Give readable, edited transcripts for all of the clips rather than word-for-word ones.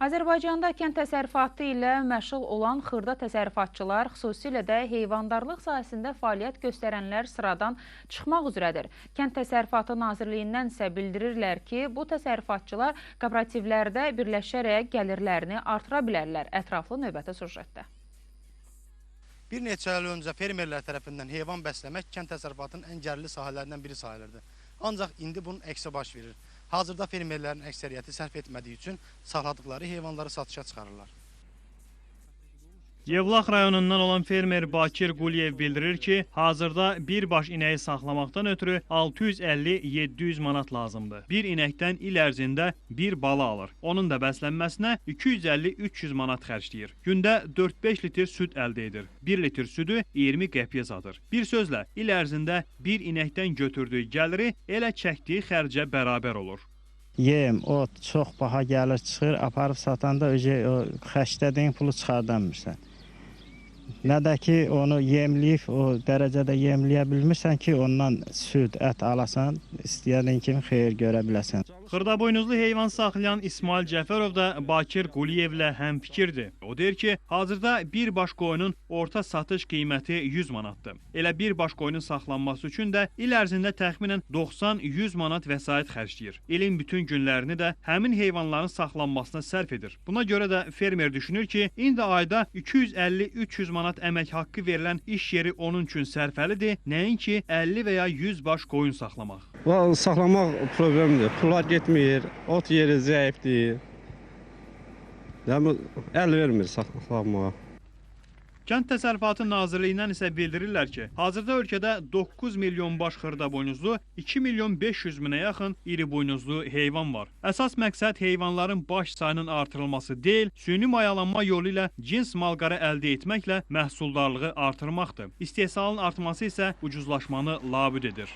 Azərbaycanda kənd təsərrüfatı ilə məşğul olan xırda təsərrüfatçılar, xüsusilə də heyvandarlıq sahəsində fəaliyyət göstərənlər sıradan çıxmaq üzrədir. Kənd Təsərrüfatı Nazirliyindən isə bildirirlər ki, bu təsərrüfatçılar kooperativlərdə birləşərək gəlirlərini artıra bilərlər. Ətraflı növbəti süjetdə. Bir neçə il öncə fermerlər tərəfindən heyvan bəsləmək kənd təsərrüfatının ən gəlirli sahələrindən biri sayılırdı. Ancaq indi bunun əksi baş verir. Hazırda fermerlərin əksəriyyəti sərf etmədiyi üçün saxladıqları heyvanları satışa çıxarırlar. Yevlax rayonundan olan fermer Bakir Quliyev bildirir ki, hazırda bir baş inəyi saxlamaqdan ötürü 650-700 manat lazımdır. Bir inəkdən il ərzində bir bala alır. Onun da bəslənməsinə 250-300 manat xərcləyir. Gündə 4-5 litr süd əldə edir. 1 litr südü 20 qəpiyə satır. Bir sözlə, il ərzində bir inəkdən götürdüyü gəliri elə çəkdiyi xərcə bərabər olur. Yem, ot çox baha gəlir çıxır, aparıb satanda o xərclədiyin pulu çıxardamırsan. Nə də ki, onu yemləyib, o dərəcədə yemləyə bilmirsən ki, ondan süd, ət alasan, istəyənin kimi xeyir görə biləsən. Xırdaboynuzlu heyvan saxlayan İsmail Cəfərov da Bakir Quliyevlə həmfikirdir. O deyir ki, hazırda bir baş qoyunun orta satış qiyməti 100 manatdır. Elə bir baş qoyunun saxlanması üçün də il ərzində təxminən 90-100 manat vəsait xərcləyir. İlin bütün günlərini də həmin heyvanların saxlanmasına sərf edir. Buna görə də fermer düşünür ki, indi ayda 250-300 manat əmək haqqı verilən iş yeri onun üçün sərfəlidir, nəinki 50 və ya 100 baş qoyun saxlamaq. Saxlamaq problemdir. Pullar getmir, ot yeri zəifdir. Əl vermir saxlamağa. Kənd Təsərrüfatı Nazirliyindən isə bildirirlər ki, hazırda ölkədə 9 milyon baş xırdaboynuzlu, 2 milyon 500 minə yaxın iri boynuzlu heyvan var. Əsas məqsəd heyvanların baş sayının artırılması deyil, süni mayalanma yolu ilə cins malqara əldə etməklə məhsuldarlığı artırmaqdır. İstehsalın artması isə ucuzlaşmanı labüd edir.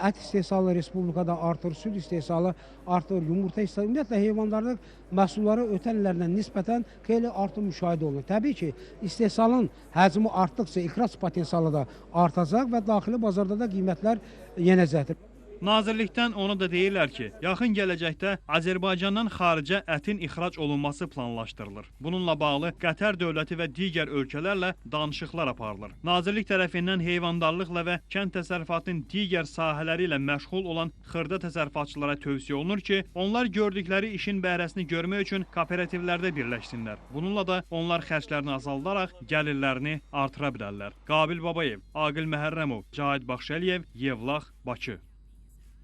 Ət istehsalı Respublikada artır, süd istehsalı artır, yumurta istehsalı. Ümumiyyətlə heyvandarlıq məhsulları ötən illərdən nisbətən xeyli artım müşahidə olunur. Təbii ki, istehsalın həcmi artdıqca ixrac potensialı da artacaq və daxili bazarda da qiymətlər yenəcəkdir. Nazirlikdən onu da deyirlər ki, yaxın gələcəkdə Azərbaycandan xaricə ətin ixrac olunması planlaşdırılır. Bununla bağlı Qətər dövləti və digər ölkələrlə danışıqlar aparılır. Nazirlik tərəfindən heyvandarlıqla və kənd təsərrüfatının digər sahələri ilə məşğul olan xırda təsərrüfatçılara tövsiyə olunur ki, onlar gördükləri işin bəhrəsini görmək üçün kooperativlərdə birləşsinlər. Bununla da onlar xərclərini azaldaraq gəlirlərini artıra bilərlər. Qabil Babayev, Aqil Məhərrəmov, Cahid Baxşəliyev, Yevlax, Bakı.